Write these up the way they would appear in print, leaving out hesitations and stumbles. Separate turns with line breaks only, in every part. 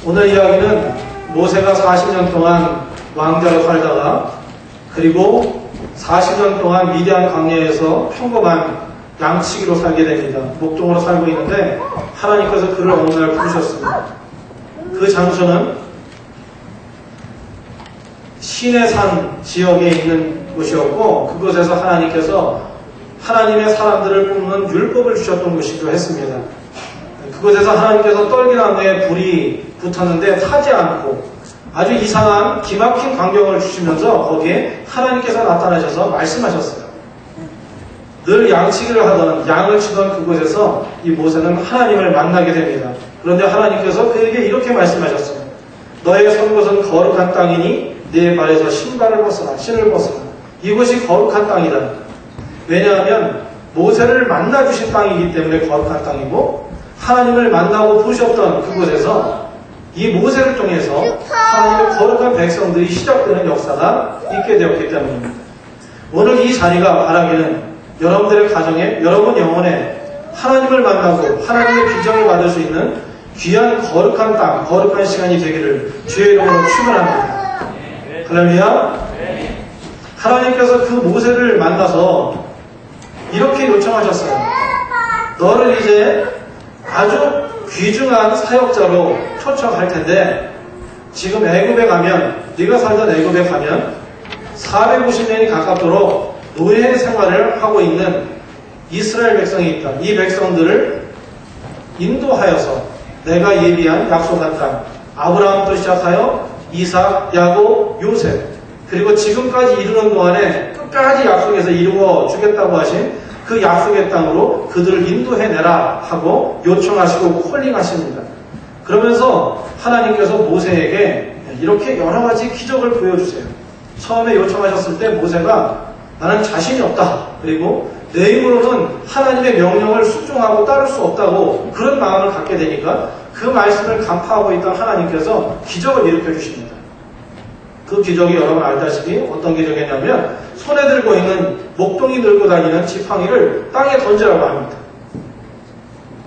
오늘 이야기는 모세가 40년 동안 왕자로 살다가 그리고 40년 동안 미디안 광야에서 평범한 양치기로 살게 됩니다. 목동으로 살고 있는데 하나님께서 그를 어느 날 부르셨습니다. 그 장소는 시내산 지역에 있는 곳이었고 그곳에서 하나님께서 하나님의 사람들을 뽑는 율법을 주셨던 곳이기도 했습니다. 그곳에서 하나님께서 떨기나무에 불이 붙었는데 타지 않고 아주 이상한 기막힌 광경을 주시면서 거기에 하나님께서 나타나셔서 말씀하셨어요. 늘 양치기를 하던 양을 치던 그곳에서 이 모세는 하나님을 만나게 됩니다. 그런데 하나님께서 그에게 이렇게 말씀하셨어요. 너의 선 곳은 거룩한 땅이니 네 발에서 신발을 벗어라, 신을 벗어라. 이곳이 거룩한 땅이다. 왜냐하면 모세를 만나주신 땅이기 때문에 거룩한 땅이고 하나님을 만나고 보셨던 그곳에서 이 모세를 통해서 하나님의 거룩한 백성들이 시작되는 역사가 있게 되었기 때문입니다. 오늘 이 자리가 바라기는 여러분들의 가정에, 여러분 영혼에 하나님을 만나고 하나님의 비전을 받을 수 있는 귀한 거룩한 땅, 거룩한 시간이 되기를 주의 이름으로 축원합니다. 할렐루야. 하나님께서 그 모세를 만나서 이렇게 요청하셨어요. 너를 이제 아주 귀중한 사역자로 초청할 텐데 지금 애굽에 가면 네가 살던 애굽에 가면 450년이 가깝도록 노예 생활을 하고 있는 이스라엘 백성이 있다. 이 백성들을 인도하여서 내가 예비한 약속한 땅 아브라함부터 시작하여 이삭, 야곱, 요셉 그리고 지금까지 이루는 동안에 끝까지 약속해서 이루어 주겠다고 하신 그 약속의 땅으로 그들을 인도해내라 하고 요청하시고 콜링하십니다. 그러면서 하나님께서 모세에게 이렇게 여러 가지 기적을 보여주세요. 처음에 요청하셨을 때 모세가 나는 자신이 없다. 그리고 내 힘으로는 하나님의 명령을 순종하고 따를 수 없다고 그런 마음을 갖게 되니까 그 말씀을 간파하고 있던 하나님께서 기적을 일으켜 주십니다. 그 기적이 여러분 알다시피 어떤 기적이냐면 손에 들고 있는 목동이 들고 다니는 지팡이를 땅에 던지라고 합니다.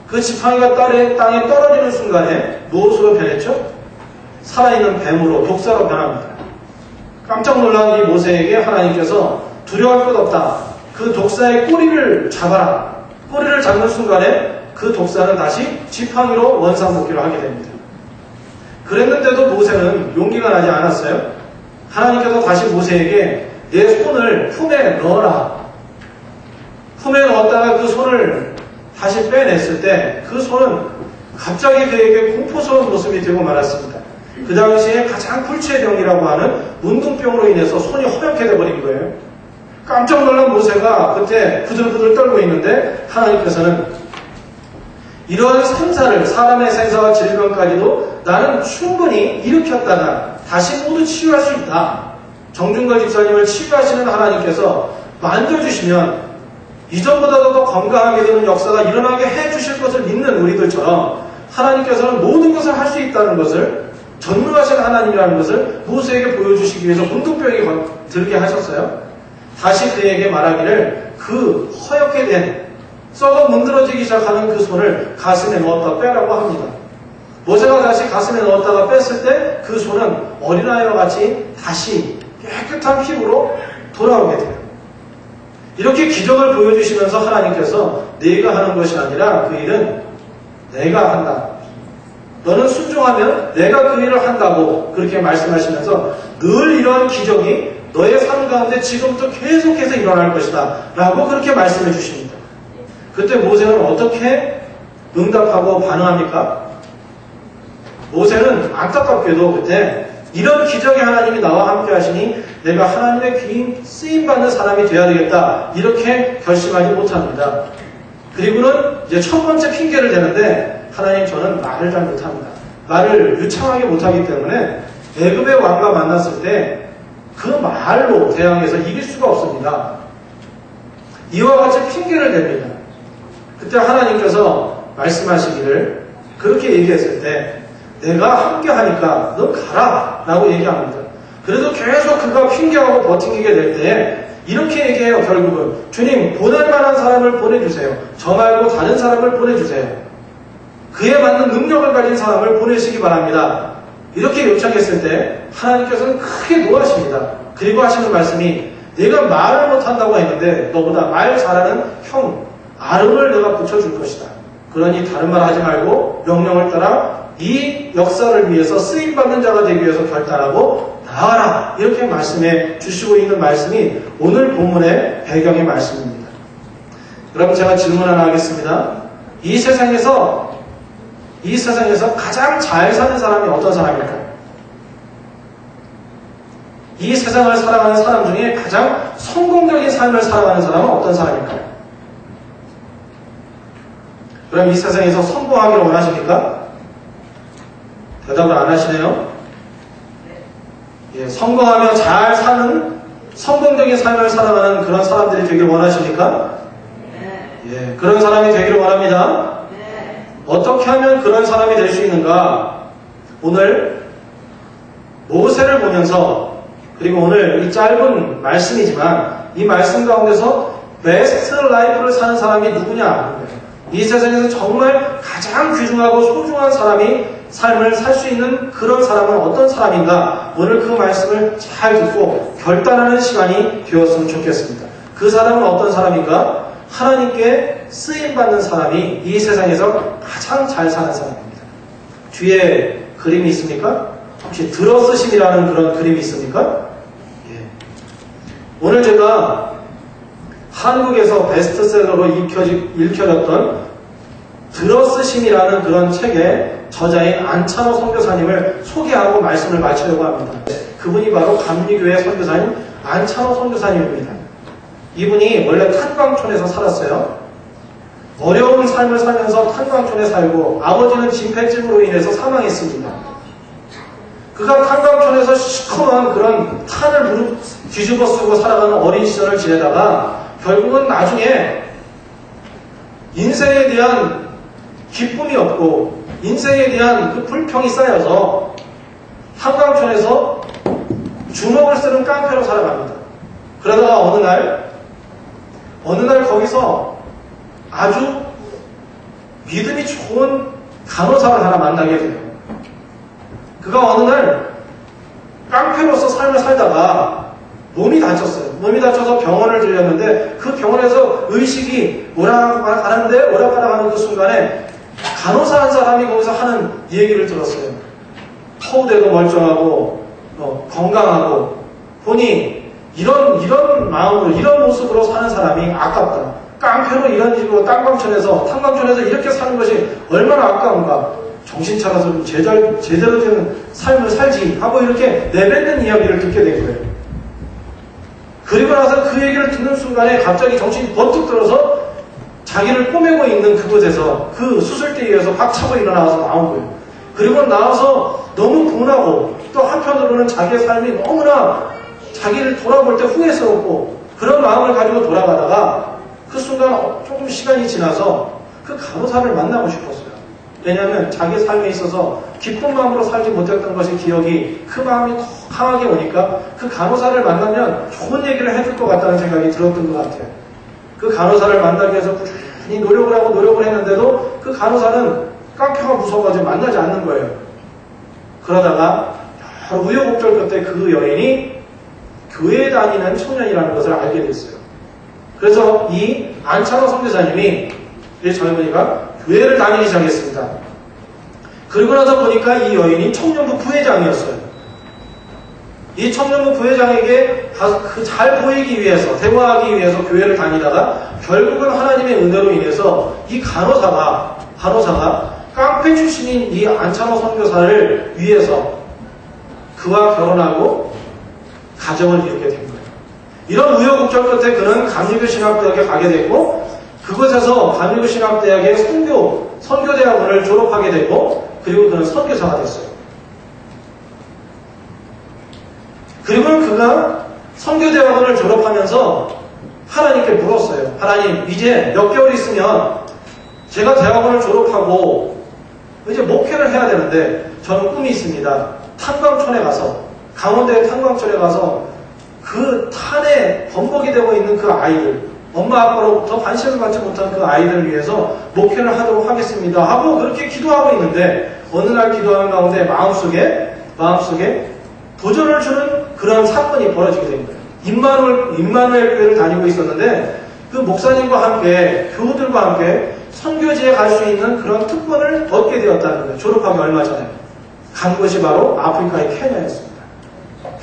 그 지팡이가 땅에 떨어지는 순간에 무엇으로 변했죠? 살아있는 뱀으로 독사로 변합니다. 깜짝 놀란 이 모세에게 하나님께서 두려워할 것 없다. 그 독사의 꼬리를 잡아라. 꼬리를 잡는 순간에 그 독사는 다시 지팡이로 원상복귀를 하게 됩니다. 그랬는데도 모세는 용기가 나지 않았어요. 하나님께서 다시 모세에게 내 손을 품에 넣어라. 품에 넣었다가 그 손을 다시 빼냈을 때 그 손은 갑자기 그에게 공포스러운 모습이 되고 말았습니다. 그 당시에 가장 불치의 병이라고 하는 문둥병으로 인해서 손이 허옇게 돼버린 거예요. 깜짝 놀란 모세가 그때 부들부들 떨고 있는데 하나님께서는 이러한 생사를 사람의 생사와 질병까지도 나는 충분히 일으켰다가 다시 모두 치유할 수 있다. 정준걸 집사님을 치유하시는 하나님께서 만져주시면 이전보다도 더 건강하게 되는 역사가 일어나게 해주실 것을 믿는 우리들처럼 하나님께서는 모든 것을 할 수 있다는 것을 전능하신 하나님이라는 것을 모세에게 보여주시기 위해서 문둥병이 들게 하셨어요. 다시 그에게 말하기를 그 허옇게 된 썩어 문드러지기 시작하는 그 손을 가슴에 넣었다 빼라고 합니다. 모세가 다시 가슴에 넣었다가 뺐을 때 그 손은 어린아이와 같이 다시 깨끗한 피부로 돌아오게 돼요. 이렇게 기적을 보여주시면서 하나님께서 네가 하는 것이 아니라 그 일은 내가 한다. 너는 순종하면 내가 그 일을 한다고 그렇게 말씀하시면서 늘 이러한 기적이 너의 삶 가운데 지금부터 계속해서 일어날 것이다 라고 그렇게 말씀해 주십니다. 그때 모세는 어떻게 응답하고 반응합니까? 모세는 안타깝게도 그때 이런 기적의 하나님이 나와 함께 하시니 내가 하나님의 귀인 쓰임받는 사람이 되어야 되겠다 이렇게 결심하지 못합니다. 그리고는 이제 첫 번째 핑계를 대는데 하나님 저는 말을 잘 못합니다. 말을 유창하게 못하기 때문에 애굽의 왕과 만났을 때 그 말로 대항해서 이길 수가 없습니다. 이와 같이 핑계를 댑니다. 그때 하나님께서 말씀하시기를 그렇게 얘기했을 때 내가 함께 하니까 너 가라 라고 얘기합니다. 그래도 계속 그가 핑계하고 버티게 될 때 이렇게 얘기해요. 결국은 주님 보낼 만한 사람을 보내주세요. 저 말고 다른 사람을 보내주세요. 그에 맞는 능력을 가진 사람을 보내시기 바랍니다. 이렇게 요청했을 때 하나님께서는 크게 노하십니다. 그리고 하시는 말씀이 내가 말을 못한다고 했는데 너보다 말 잘하는 형 아름을 내가 붙여줄 것이다. 그러니 다른 말 하지 말고 명령을 따라 이 역사를 위해서 쓰임받는 자가 되기 위해서 결단하고 나아가라. 이렇게 말씀해 주시고 있는 말씀이 오늘 본문의 배경의 말씀입니다. 여러분 제가 질문 하나 하겠습니다. 이 세상에서 가장 잘 사는 사람이 어떤 사람일까요? 이 세상을 살아가는 사람 중에 가장 성공적인 삶을 살아가는 사람은 어떤 사람일까요? 그럼 이 세상에서 성공하기를 원하십니까? 대답을 안 하시네요. 예, 성공하며 잘 사는 성공적인 삶을 살아가는 그런 사람들이 되길 원하십니까? 예, 그런 사람이 되기를 원합니다. 어떻게 하면 그런 사람이 될 수 있는가? 오늘 모세를 보면서 그리고 오늘 이 짧은 말씀이지만 이 말씀 가운데서 베스트 라이프를 사는 사람이 누구냐? 이 세상에서 정말 가장 귀중하고 소중한 사람이 삶을 살 수 있는 그런 사람은 어떤 사람인가? 오늘 그 말씀을 잘 듣고 결단하는 시간이 되었으면 좋겠습니다. 그 사람은 어떤 사람인가? 하나님께 쓰임받는 사람이 이 세상에서 가장 잘 사는 사람입니다. 뒤에 그림이 있습니까? 혹시 들어쓰심이라는 그런 그림이 있습니까? 예. 오늘 제가 한국에서 베스트셀러로 읽혀졌던 들어쓰심이라는 그런 책의 저자인 안찬호 선교사님을 소개하고 말씀을 마치려고 합니다. 그분이 바로 감리교회 선교사인 안찬호 선교사님입니다. 이분이 원래 탄광촌에서 살았어요. 어려운 삶을 살면서 탄광촌에 살고 아버지는 진폐증으로 인해서 사망했습니다. 그가 탄광촌에서 시커먼 그런 탄을 무릎 뒤집어 쓰고 살아가는 어린 시절을 지내다가 결국은 나중에 인생에 대한 기쁨이 없고 인생에 대한 그 불평이 쌓여서 탄광촌에서 주먹을 쓰는 깡패로 살아갑니다. 그러다가 어느 날 거기서 아주 믿음이 좋은 간호사를 하나 만나게 돼요. 그가 어느 날 깡패로서 삶을 살다가 몸이 다쳤어요. 몸이 다쳐서 병원을 들렸는데 그 병원에서 의식이 오락가락하는 그 순간에 간호사 한 사람이 거기서 하는 얘기를 들었어요. 허우대도 멀쩡하고 건강하고 보니 이런 마음으로 이런 모습으로 사는 사람이 아깝다. 깡패로 이런 식으로 탄광촌에서 이렇게 사는 것이 얼마나 아까운가. 정신 차려서 좀 제대로 된 삶을 살지 하고 이렇게 내뱉는 이야기를 듣게 된 거예요. 그리고 나서 그 얘기를 듣는 순간에 갑자기 정신이 번뜩 들어서 자기를 꼬매고 있는 그곳에서 그 수술대에서 박차고 일어나서 나온 거예요. 그리고 나와서 너무 분하고 또 한편으로는 자기의 삶이 너무나 자기를 돌아볼 때 후회스럽고 그런 마음을 가지고 돌아가다가 그 순간 조금 시간이 지나서 그 간호사를 만나고 싶었어요. 왜냐하면 자기 삶에 있어서 기쁜 마음으로 살지 못했던 것이 기억이 그 마음이 더 강하게 오니까 그 간호사를 만나면 좋은 얘기를 해줄 것 같다는 생각이 들었던 것 같아요. 그 간호사를 만나기 위해서 꾸준히 노력을 했는데도 그 간호사는 깡패가 무서워가지고 만나지 않는 거예요. 그러다가 여러 우여곡절 끝에 그 여인이 교회에 다니는 청년이라는 것을 알게 됐어요. 그래서 이 안찬호 선교사님이 이 젊은이가 교회를 다니기 시작했습니다. 그리고 나서 보니까 이 여인이 청년부 부회장이었어요. 이 청년부 부회장에게 잘 보이기 위해서, 대화하기 위해서 교회를 다니다가 결국은 하나님의 은혜로 인해서 이 간호사가 깡패 출신인 이 안찬호 선교사를 위해서 그와 결혼하고 가정을 이루게 된 거예요. 이런 우여곡절 끝에 그는 감리교 신학대학에 가게 됐고 그곳에서 감리교 신학대학의 선교대학원을 졸업하게 됐고 그리고 그는 선교사가 됐어요. 그리고는 그가 선교대학원을 졸업하면서 하나님께 물었어요. 하나님, 이제 몇 개월 있으면 제가 대학원을 졸업하고 이제 목회를 해야 되는데 저는 꿈이 있습니다. 탄광촌에 가서 강원도의 탄광촌에 가서 그 탄에 범벅이 되고 있는 그 아이들, 엄마 아빠로부터 관심을 받지 못한 그 아이들을 위해서 목회를 하도록 하겠습니다 하고 그렇게 기도하고 있는데 어느 날 기도하는 가운데 마음속에 마음속에 도전을 주는 그런 사건이 벌어지게 된 거예요. 임마누엘 교회를 다니고 있었는데 그 목사님과 함께 교우들과 함께 선교지에 갈 수 있는 그런 특권을 얻게 되었다는 거예요. 졸업하기 얼마 전에 간 곳이 바로 아프리카의 케냐였습니다.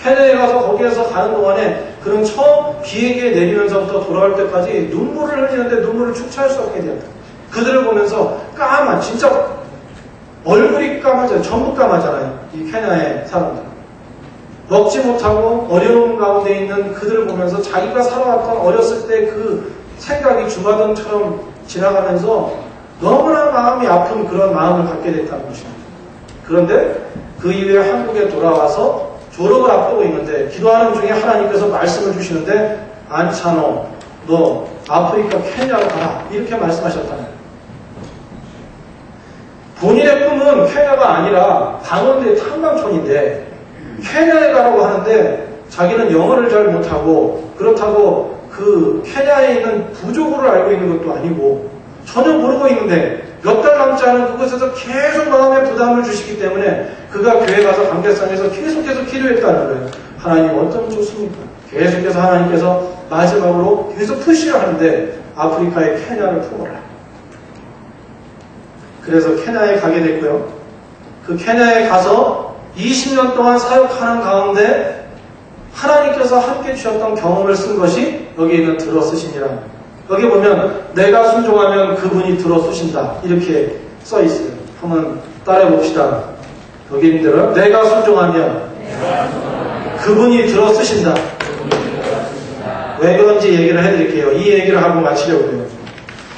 케냐에 가서 거기에서 가는 동안에 그런 처음 비행기에 내리면서부터 돌아올 때까지 눈물을 흘리는데 눈물을 축처할 수 없게 되었다. 그들을 보면서 진짜 얼굴이 까마져요. 전부 까마잖아요. 이 케냐의 사람들. 먹지 못하고 어려움 가운데 있는 그들을 보면서 자기가 살아왔던 어렸을 때 그 생각이 주마등처럼 지나가면서 너무나 마음이 아픈 그런 마음을 갖게 됐다는 것입니다. 그런데 그 이후에 한국에 돌아와서 졸업을 앞두고 있는데 기도하는 중에 하나님께서 말씀을 주시는데 안찬호 너 아프리카 케냐로 가라 이렇게 말씀하셨다는 거예요. 본인의 꿈은 케냐가 아니라 강원도의 탐방촌인데 케냐에 가라고 하는데 자기는 영어를 잘 못하고 그렇다고 그 케냐에 있는 부족어를 알고 있는 것도 아니고 전혀 모르고 있는데 몇 달 남지 않은 그곳에서 계속 마음에 부담을 주시기 때문에 그가 교회 가서 관계성에서 계속해서 기도했다는 거예요. 하나님 어쩌면 좋습니까? 계속해서 하나님께서 마지막으로 계속 푸시를 하는데 아프리카의 케냐를 품어라. 그래서 케냐에 가게 됐고요. 그 케냐에 가서 20년 동안 사역하는 가운데 하나님께서 함께 주셨던 경험을 쓴 것이 여기 있는 들어쓰신이라는 거예요. 여기 보면 내가 순종하면 그분이 들어쓰신다 이렇게 써 있어요. 한번 따라해 봅시다. 여기 있는 내가 순종하면 그분이 들어쓰신다. 왜 그런지 얘기를 해드릴게요. 이 얘기를 하고 마치려고요.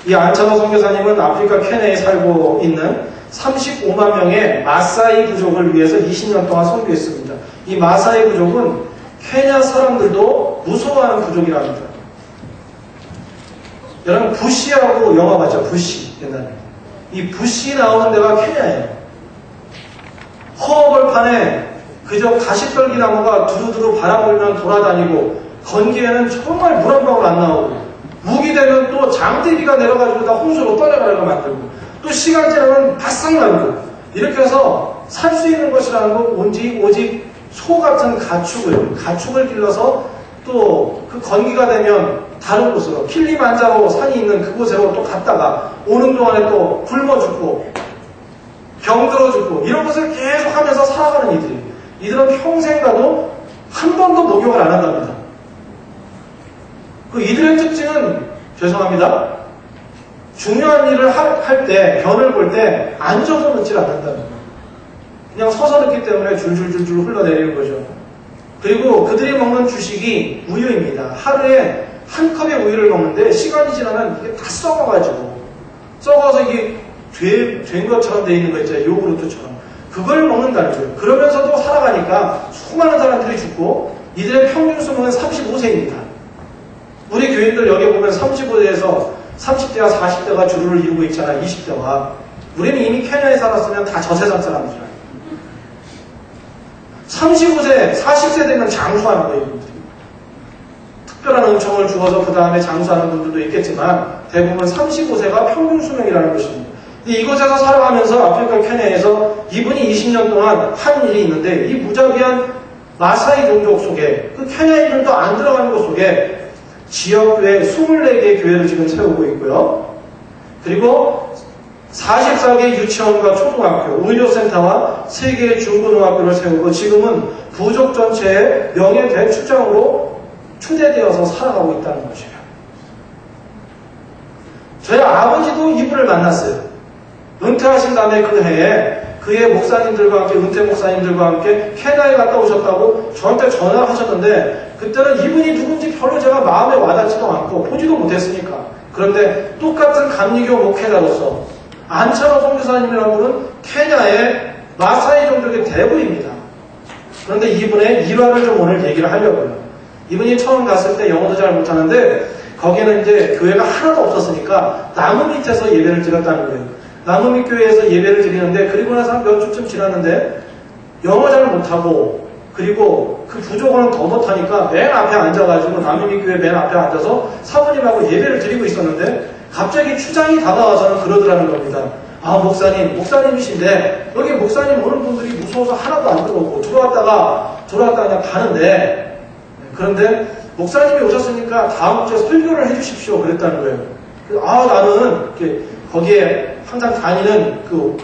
이 안찬호 선교사님은 아프리카 케냐에 살고 있는 35만 명의 마사이 부족을 위해서 20년 동안 선교했습니다. 이 마사이 부족은 케냐 사람들도 무서워하는 부족이랍니다. 여러분 부시하고 영화 봤죠? 부시 옛날에. 이 부시 나오는 데가 케냐예요. 허허벌판에 그저 가시떨기 나무가 두루두루 바람 불면 돌아다니고 건기에는 정말 물 한 방울 안 나오고 무기 되면 또 장대비가 내려가지고 다 홍수로 떠내가려고 만들고 또 시간 지나면 바싹 나고 이렇게 해서 살 수 있는 것이라는 건 오직 소 같은 가축을 길러서 또 그 건기가 되면 다른 곳으로 킬리만자로 산이 있는 그곳으로 또 갔다가 오는 동안에 또 굶어 죽고 병들어 죽고 이런 것을 계속 하면서 살아가는 이들은 평생 가도 한 번도 목욕을 안 한답니다. 그 이들의 특징은 죄송합니다. 중요한 일을 할 때 변을 볼 때 앉아서 넣질 않는다는 거예요. 그냥 서서 넣기 때문에 줄줄줄줄 흘러내리는 거죠. 그리고 그들이 먹는 주식이 우유입니다. 하루에 한 컵의 우유를 먹는데 시간이 지나면 이게 다 썩어서 이게 된 것처럼 돼 있는 거 있잖아요. 요구르트처럼. 그걸 먹는다는 거예요. 그러면서도 살아가니까 수많은 사람들이 죽고 이들의 평균 수명은 35세입니다. 우리 교인들 여기 보면 35세에서 30대와 40대가 주류를 이루고 있잖아요. 20대와. 우리는 이미 케냐에 살았으면 다 저 세상 사람들이잖아요. 35세, 40세 되면 장수하는 거예요. 특별한 은총을 주어서 그 다음에 장수하는 분들도 있겠지만 대부분 35세가 평균 수명이라는 것입니다. 이곳에서 살아가면서 아프리카 케냐에서 이분이 20년 동안 한 일이 있는데 이 무자비한 마사이 종족 속에 그 케냐인들도 안 들어가는 곳 속에 지역교회 24개의 교회를 지금 세우고 있고요. 그리고 44개의 유치원과 초등학교, 의료센터와 3개의 중고등학교를 세우고 지금은 부족 전체의 명예대축장으로 추대되어서 살아가고 있다는 것이에요. 저희 아버지도 이분을 만났어요. 은퇴하신 다음에 그 해에 그의 목사님들과 함께, 은퇴 목사님들과 함께 케냐에 갔다 오셨다고 저한테 전화를 하셨는데 그때는 이분이 누군지 별로 제가 마음에 와닿지도 않고 보지도 못했으니까. 그런데 똑같은 감리교 목회자로서 안찬호 선교사님이라는 분은 케냐의 마사이 종족의 대부입니다. 그런데 이분의 일화를 좀 오늘 얘기를 하려고요. 이분이 처음 갔을 때 영어도 잘 못하는데 거기는 이제 교회가 하나도 없었으니까 나무 밑에서 예배를 드렸다는 거예요. 나무 밑 교회에서 예배를 드리는데 그리고 나서 한 몇 주쯤 지났는데 영어 잘 못하고 그리고 그 부족어는 더 못하니까 맨 앞에 앉아가지고 나무 밑 교회 맨 앞에 앉아서 사모님하고 예배를 드리고 있었는데 갑자기 추장이 다가와서는 그러더라는 겁니다. 아, 목사님이신데 여기 목사님 오는 분들이 무서워서 하나도 안 들어오고 들어왔다가 그냥 가는데, 그런데 목사님이 오셨으니까 다음 주에 설교를 해주십시오 그랬다는 거예요. 그래서 나는 거기에 항상 다니는 그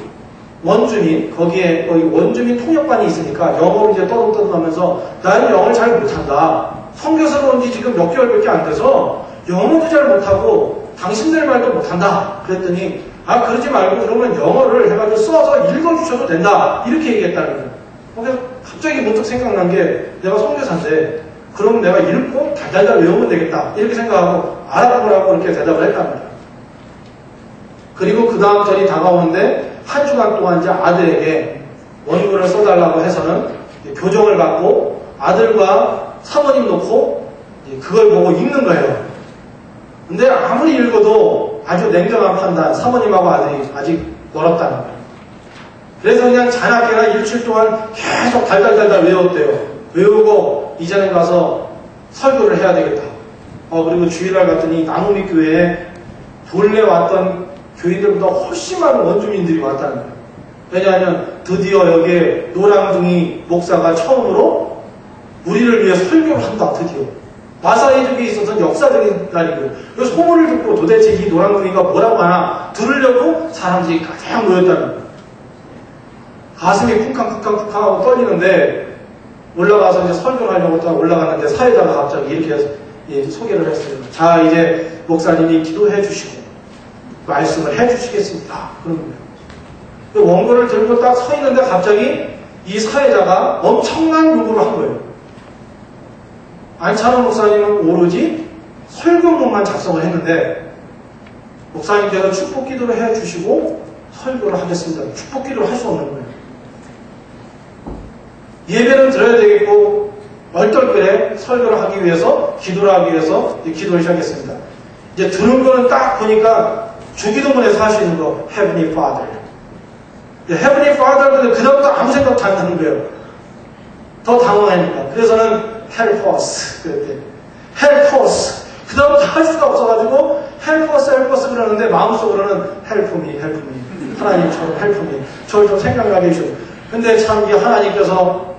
원주민, 거기 원주민 통역반이 있으니까 영어로 이제 떠듬떠듬하면서 나는 영어를 잘 못한다. 선교사로 온 지 지금 몇 개월밖에 안 돼서 영어도 잘 못하고 당신들 말도 못한다. 그랬더니 그러지 말고 그러면 영어를 해가지고 써서 읽어주셔도 된다. 이렇게 얘기했다는 거예요. 그래서 갑자기 문득 생각난 게 내가 선교사인데 그럼 내가 읽고 달달달 외우면 되겠다. 이렇게 생각하고 알아보라고 이렇게 대답을 했다는 거예요. 그리고 그 다음 절이 다가오는데 한 주간 동안 이제 아들에게 원고를 써달라고 해서는 교정을 받고 아들과 사모님 놓고 그걸 보고 읽는 거예요. 근데 아무리 읽어도 아주 냉정한 판단, 사모님하고 아들이 아직 멀었다는 거예요. 그래서 그냥 자나깨나 일주일 동안 계속 달달달달 외웠대요. 외우고 이제는 가서 설교를 해야 되겠다. 그리고 주일날 갔더니 나무밑 교회에 본래 왔던 교인들보다 훨씬 많은 원주민들이 왔다는 거예요. 왜냐하면 드디어 여기에 노랑둥이 목사가 처음으로 우리를 위해 설교를 한다. 드디어. 마사이족에 있어서는 역사적인 날이고요. 그 소문을 듣고 도대체 이 노랑둥이가 뭐라고 하나 들으려고 사람들이 가득 모였다는 거예요. 가슴이 쿵쾅쿵쾅쿵쾅하고 떨리는데 올라가서 이제 설교를 하려고 딱 올라갔는데 사회자가 갑자기 이렇게 해서 소개를 했어요. 자, 이제 목사님이 기도해 주시고 말씀을 해 주시겠습니다. 그런 거예요. 원고를 들고 딱 서 있는데 갑자기 이 사회자가 엄청난 요구를 한 거예요. 안찬호 목사님은 오로지 설교문만 작성을 했는데 목사님께서 축복 기도를 해 주시고 설교를 하겠습니다. 축복 기도를 할 수 없는 거예요. 예배는 들어야 되겠고 얼떨결에 설교를 하기 위해서 기도를 하기 위해서 기도를 시작했습니다. 이제 들은 거는 딱 보니까 주기도문에서 할 수 있는 거 Heavenly Father. Heavenly Father인데 그다음부터 아무 생각도 안 나는 거예요. 더 당황하니까. 그래서는 Help us 그랬대. Help us. 그다음부터 할 수가 없어가지고 Help us 그러는데 마음속으로는 Help me. 하나님 저를 Help me. 저를 좀 생각나게 해주셔. 근데 참 이 하나님께서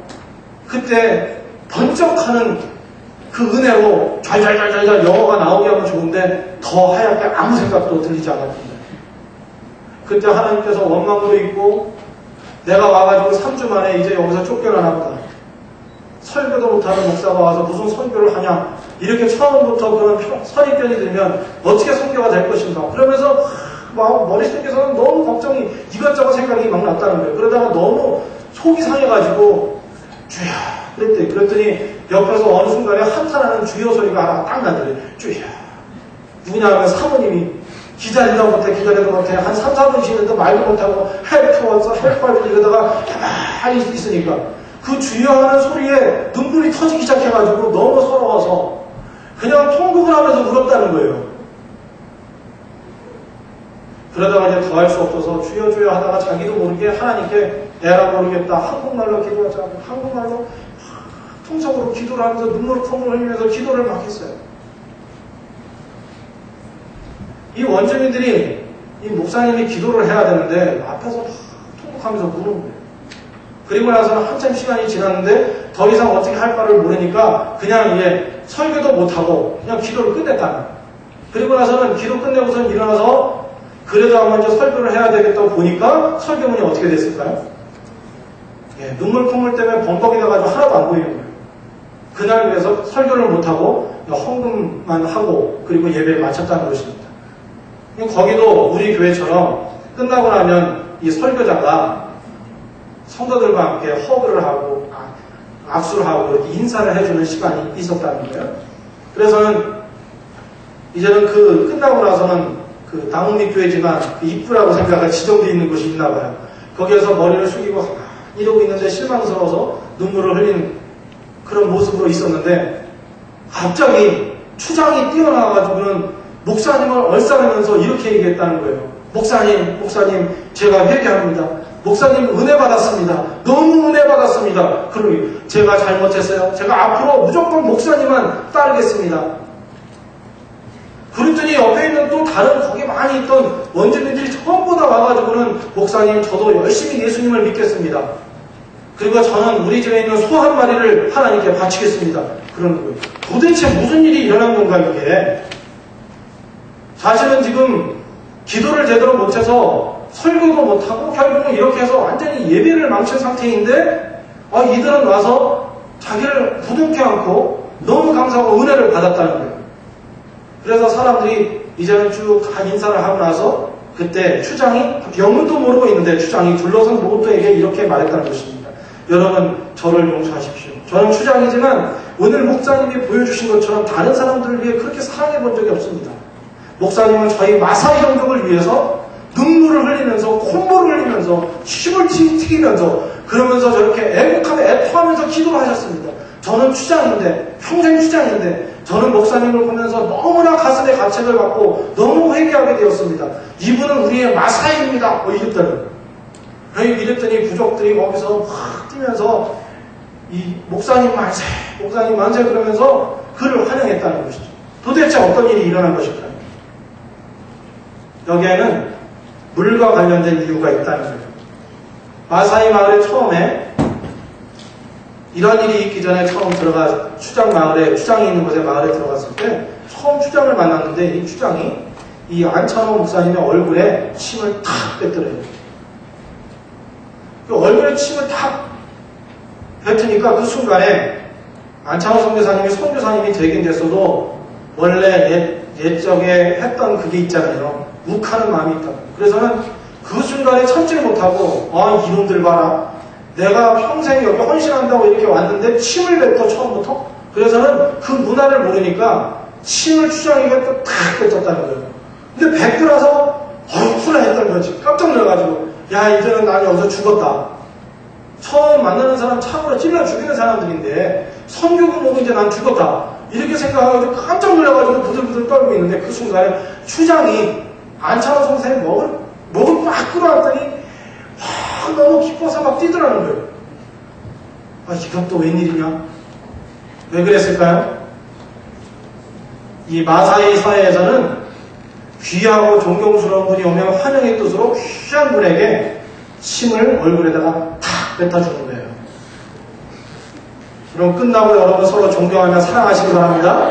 그때 번쩍하는 그 은혜로 잘잘잘잘 영어가 나오게 하면 좋은데 더 하얗게 아무 생각도 들리지 않았습니다. 그때 하나님께서 원망으로 있고 내가 와가지고 3주 만에 이제 여기서 쫓겨나나 보다. 설교도 못하는 목사가 와서 무슨 설교를 하냐. 이렇게 처음부터 그런 선입견이 들면 어떻게 설교가 될 것인가. 그러면서 막 머릿속에서는 너무 걱정이 이것저것 생각이 막 났다는 거예요. 그러다가 너무 속이 상해가지고 주여 그랬대. 그랬더니 옆에서 어느 순간에 한탄하는 주여 소리가 하나 딱 나더래. 주여. 누구냐 하면 사모님이 기다리다 못해 한 3, 4분 쉬는데 말도 못하고 헬프 왔어 이러다가 가만히 있으니까 그 주여 하는 소리에 눈물이 터지기 시작해가지고 너무 서러워서 그냥 통곡을 하면서 울었다는 거예요. 그러다가 이제 더 할 수 없어서 주여 하다가 자기도 모르게 하나님께 에라 모르겠다. 한국말로 기도하자고 한국말로 통성으로 기도를 하면서 눈물을 콩을 흘리면서 기도를 막 했어요. 이 원주민들이 이 목사님이 기도를 해야 되는데 앞에서 통곡하면서 우는 거예요. 그리고 나서는 한참 시간이 지났는데 더 이상 어떻게 할 바를 모르니까 그냥 이제 설교도 못하고 그냥 기도를 끝냈다는 거예요. 그리고 나서는 기도 끝내고서 일어나서 그래도 한번 이제 설교를 해야 되겠다고 보니까 설교문이 어떻게 됐을까요? 눈물 콧물 때문에 범벅이 돼가지고 하나도 안 보이는 거예요. 그날 그래서 설교를 못하고 헌금만 하고 그리고 예배를 마쳤다는 것입니다. 거기도 우리 교회처럼 끝나고 나면 이 설교자가 성도들과 함께 허그를 하고 악수를 하고 이렇게 인사를 해주는 시간이 있었다는 거예요. 그래서는 이제는 그 끝나고 나서는 그 나무밑 교회지만 그 입구라고 생각할 지정되어 있는 곳이 있나 봐요. 거기에서 머리를 숙이고 이러고 있는데 실망스러워서 눈물을 흘리는 그런 모습으로 있었는데 갑자기 추장이 뛰어나와가지고는 목사님을 얼싸매면서 이렇게 얘기했다는 거예요. 목사님 제가 회개합니다. 목사님 은혜 받았습니다. 너무 은혜 받았습니다. 그러니 제가 잘못했어요. 제가 앞으로 무조건 목사님만 따르겠습니다. 그랬더니 옆에 있는 또 다른 거기 많이 있던 원주민들이 전부 다 와가지고는 목사님 저도 열심히 예수님을 믿겠습니다. 그리고 저는 우리 집에 있는 소 한 마리를 하나님께 바치겠습니다. 그러는 거예요. 도대체 무슨 일이 일어난 건가 이게. 사실은 지금 기도를 제대로 못해서 설교도 못하고 결국은 이렇게 해서 완전히 예배를 망친 상태인데 이들은 와서 자기를 부둥켜 안고 너무 감사하고 은혜를 받았다는 거예요. 그래서 사람들이 이제는 쭉 인사를 하고 나서 그때 추장이 영문도 모르고 있는데 추장이 둘러선 모두에게 이렇게 말했다는 것입니다. 여러분 저를 용서하십시오. 저는 추장이지만 오늘 목사님이 보여주신 것처럼 다른 사람들을 위해 그렇게 사랑해 본 적이 없습니다. 목사님은 저희 마사이 종족을 위해서 눈물을 흘리면서 콧물을 흘리면서 침을 튀기면서 그러면서 저렇게 애국하며 애통하면서 기도를 하셨습니다. 저는 추장인데 평생 추장인데 저는 목사님을 보면서 너무나 가슴에 가책을 받고 너무 회개하게 되었습니다. 이분은 우리의 마사이입니다. 이랬더니 부족들이 거기서 막 뛰면서 이 목사님 만세 그러면서 그를 환영했다는 것이죠. 도대체 어떤 일이 일어난 것일까요? 여기에는 물과 관련된 이유가 있다는 거예요. 마사이 마을에 처음에 이런 일이 있기 전에 처음 추장이 있는 곳에 마을에 들어갔을 때 처음 추장을 만났는데 이 추장이 이 안찬호 목사님의 얼굴에 침을 탁 뱉더래요. 그 얼굴에 침을 탁 뱉으니까 그 순간에 안찬호 선교사님이 되긴 됐어도 원래 옛적에 했던 그게 있잖아요. 욱하는 마음이 있다. 그래서는 그 순간에 참지를 못하고 이놈들 봐라. 내가 평생 여기 헌신한다고 이렇게 왔는데 침을 뱉어 처음부터. 그래서는 그 문화를 모르니까 침을 추장에게 또 탁 뱉었다는 거예요. 근데 뱉고 나서 훈훈했던 거지. 깜짝 놀라가지고 이제는 난 여기서 죽었다. 처음 만나는 사람 참으로 찔러 죽이는 사람들인데 선교고 뭐고 이제 난 죽었다. 이렇게 생각하고 깜짝 놀라가지고 부들부들 떨고 있는데 그 순간에 추장이 안찬호 선생님 목을 막 끌어왔더니 너무 기뻐서 막 뛰더라는 거예요. 이건 또 웬일이냐? 왜 그랬을까요? 이 마사이 사회에서는 귀하고 존경스러운 분이 오면 환영의 뜻으로 귀한 분에게 침을 얼굴에다가 탁 뱉어주는 거예요. 그럼 끝나고 여러분 서로 존경하며 사랑하시기 바랍니다.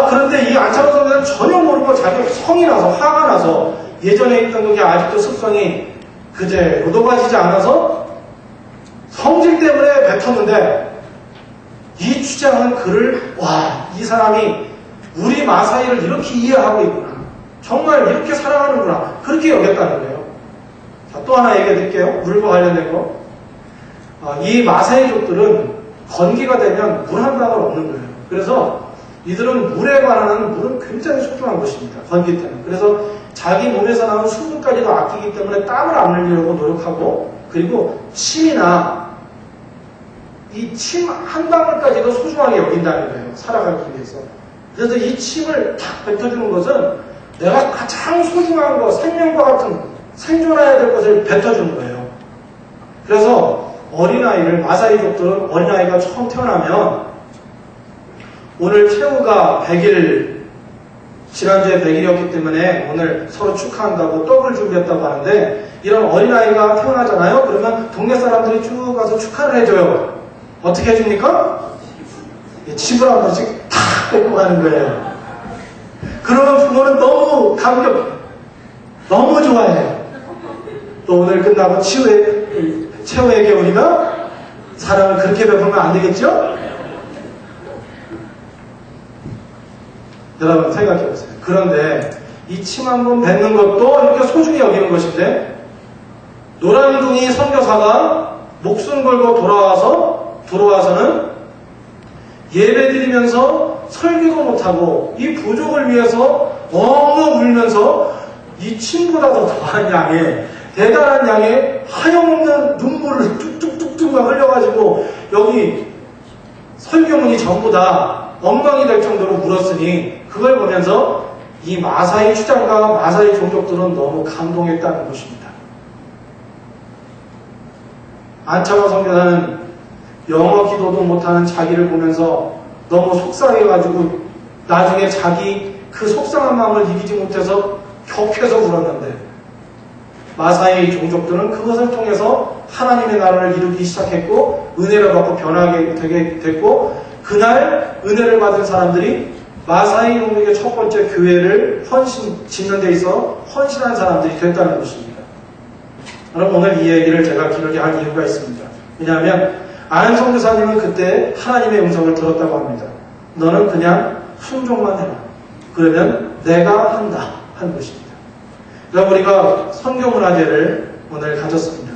그런데 이 안찬호 선생은 전혀 모르고 자기 성이 나서 화가 나서 예전에 있던 그게 아직도 습성이 그대로 녹아지지 않아서 성질 때문에 뱉었는데 이 추장은 그를 이 사람이 우리 마사이를 이렇게 이해하고 있구나. 정말 이렇게 사랑하는구나. 그렇게 여겼다는 거예요. 자, 또 하나 얘기해 드릴게요. 물과 관련된 거. 이 마사이족들은 건기가 되면 물 한 방울 없는 거예요. 그래서 이들은 물에 관한 물은 굉장히 소중한 것입니다. 건기 때문에. 그래서 자기 몸에서 나오는 수분까지도 아끼기 때문에 땀을 안 흘리려고 노력하고 그리고 침이나 이 침 한 방울까지도 소중하게 여긴다는 거예요. 살아가기 위해서. 그래서 이 침을 탁 뱉어주는 것은 내가 가장 소중한 것, 생명과 같은 생존해야 될 것을 뱉어주는 거예요. 그래서 어린아이를, 마사이족들은 어린아이가 처음 태어나면 오늘 태우가 100일, 지난주에 100일이었기 때문에 오늘 서로 축하한다고 떡을 준비했다고 하는데 이런 어린아이가 태어나잖아요. 그러면 동네 사람들이 쭉 가서 축하를 해줘요. 어떻게 해줍니까? 집을 한 번씩 탁 뺏고 가는 거예요. 그러면 부모는 너무 너무 좋아해요. 또 오늘 끝나고 최후의 겨울이면 사랑을 그렇게 베풀면 안 되겠죠? 여러분 생각해 보세요. 그런데 이 침 한 번 뱉는 것도 이렇게 소중히 여기는 것인데 노란둥이 선교사가 목숨 걸고 돌아와서는 예배드리면서 설교도 못하고 이 부족을 위해서 엉엉 울면서 이 침보다도 더한 양의 대단한 양의 하염없는 눈물을 뚝뚝뚝뚝 막 흘려가지고 여기 설교문이 전부 다 엉망이 될 정도로 울었으니 그걸 보면서 이 마사이 추장과 마사이 종족들은 너무 감동했다는 것입니다. 안찬호 선교사는 영어 기도도 못하는 자기를 보면서 너무 속상해가지고 나중에 자기 그 속상한 마음을 이기지 못해서 격해서 울었는데 마사의 종족들은 그것을 통해서 하나님의 나라를 이루기 시작했고 은혜를 받고 변하게 되게 됐고 그날 은혜를 받은 사람들이 마사의 종족의 첫 번째 교회를 짓는 데 있어 헌신한 사람들이 됐다는 것입니다. 여러분 오늘 이 얘기를 제가 길게 할 이유가 있습니다. 왜냐하면 아는 선교사님은 그때 하나님의 음성을 들었다고 합니다. 너는 그냥 순종만 해라. 그러면 내가 한다 하는 것입니다. 그러니까 우리가 선교문화제를 오늘 가졌습니다.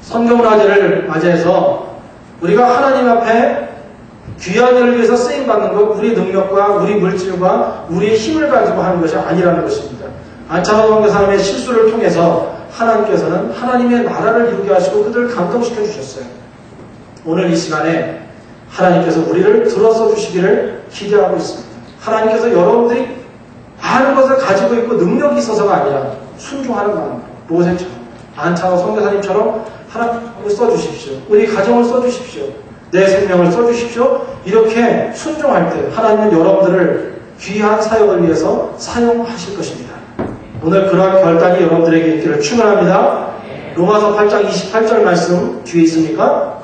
선교문화제를 맞이해서 우리가 하나님 앞에 귀한 일을 위해서 쓰임받는 것, 우리 능력과 우리 물질과 우리의 힘을 가지고 하는 것이 아니라는 것입니다. 안창호 선교사님의 실수를 통해서 하나님께서는 하나님의 나라를 이루게 하시고 그들을 감동시켜 주셨어요. 오늘 이 시간에 하나님께서 우리를 들어서 주시기를 기대하고 있습니다. 하나님께서 여러분들이 많은 것을 가지고 있고 능력이 있어서가 아니라 순종하는 마음, 모세처럼 안창호 선교사님처럼 하나님을 써주십시오. 우리 가정을 써주십시오. 내 생명을 써주십시오. 이렇게 순종할 때 하나님은 여러분들을 귀한 사역을 위해서 사용하실 것입니다. 오늘 그러한 결단이 여러분들에게 있기를 축원합니다. 로마서 8장 28절 말씀 뒤에 있습니까?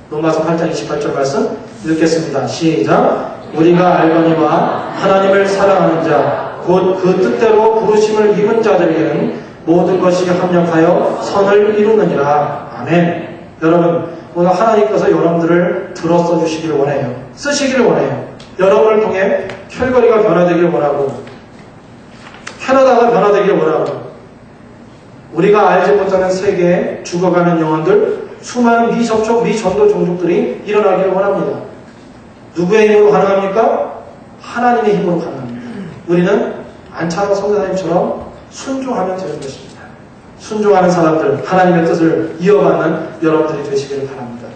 로마서 8장 28절 말씀 읽겠습니다. 시작. 우리가 알거니와 하나님을 사랑하는 자 곧 그 뜻대로 부르심을 입은 자들에게는 모든 것이 합력하여 선을 이루느니라. 아멘. 여러분 오늘 하나님께서 여러분들을 들어 써주시기를 원해요. 쓰시기를 원해요. 여러분을 통해 캘거리가 변화되기를 원하고 캐나다가 변화되기를 원하고 우리가 알지 못하는 세계에 죽어가는 영혼들 수많은 미접촉, 미전도 종족들이 일어나기를 원합니다. 누구의 힘으로 가능합니까? 하나님의 힘으로 가능합니다. 우리는 안창호 선교사님처럼 순종하면 되는 것입니다. 순종하는 사람들, 하나님의 뜻을 이어받는 여러분들이 되시기를 바랍니다.